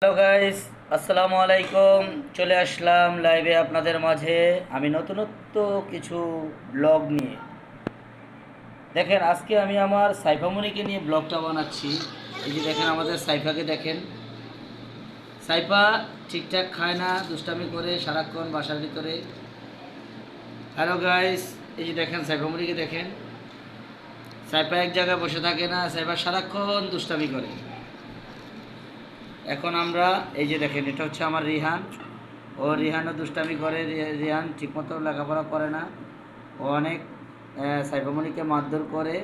Hello guys, আসসালামু আলাইকুম। চলে আসলাম লাইভে আপনাদের মাঝে আমি নতুনত্ব কিছু ব্লগ নিয়ে। দেখেন, আজকে আমি আমার সাইফামণিকে নিয়ে ব্লগটা বানাচ্ছি। এই যে দেখেন, আমাদের সাইফাকে দেখেন। সাইফা ঠিকঠাক খায় না, দুষ্টামি করে সারাক্ষণ বাসার ভিতরে। হ্যালো গাইস, এই যে দেখেন সাইফামণিকে দেখেন। সাইফা এক জায়গায় বসে থাকে না, সাইফা সারাক্ষণ দুষ্টামি করে। এখন আমরা এই যে দেখেন, এটা হচ্ছে আমার রিহান। রিহানও দুষ্টামি করে। রিহান ঠিকমতো লেখাপড়া করে না। ও অনেক সাইফামণিকে মারধর করে।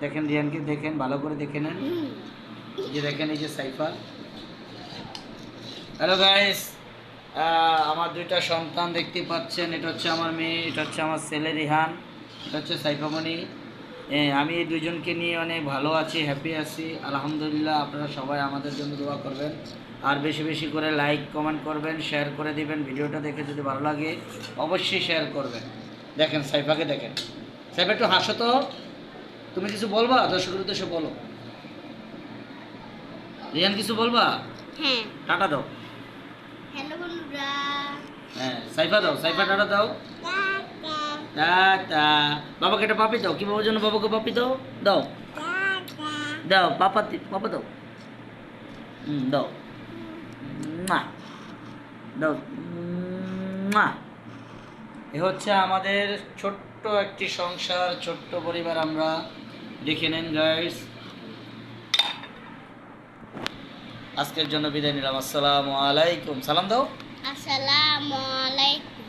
দেখেন রিহানকে, দেখেন ভালো করে দেখে নেন। এই যে দেখেন, এই যে সাইফা। হ্যালো গাইস, আমার দুইটা সন্তান দেখতে পাচ্ছেন। এটা হচ্ছে আমার মেয়ে, এটা হচ্ছে আমার ছেলে রিহান, এটা হচ্ছে সাইফামণি। আমি এই দুইজনকে নিয়ে অনেক ভালো আছি, হ্যাপি আছি আলহামদুলিল্লাহ। আপনারা সবাই আমাদের জন্য দোয়া করবেন, আর বেশি বেশি করে লাইক কমেন্ট করবেন, শেয়ার করে দিবেন। ভিডিওটা দেখে যদি ভালো লাগে অবশ্যই শেয়ার করবেন। দেখেন সাইফাকে দেখেন। সাইফা একটু হাসো তো। তুমি কিছু বলবা দর্শকের উদ্দেশ্যে? বলো রিয়ান, কিছু বলবা? হ্যাঁ, টাটা দাও। হ্যালো বন্ধুরা। হ্যাঁ, সাইফা দাও, সাইফা টাটা দাও। টাটা। বাবাকে একটা পাপি দাও। কি বাবার জন্য বাবাকে পাপি দাও। দাও দাও, পাপা পাপা দাও। দাও। মা দাও। মা। এ হচ্ছে আমাদের ছোট্ট একটি সংসার, ছোট্ট পরিবার আমরা। দেখে নেন গাইস। আজকের জন্য বিদায় নিলাম। আসসালামু আলাইকুম। সালাম দাও। আসসালামু আলাইকুম।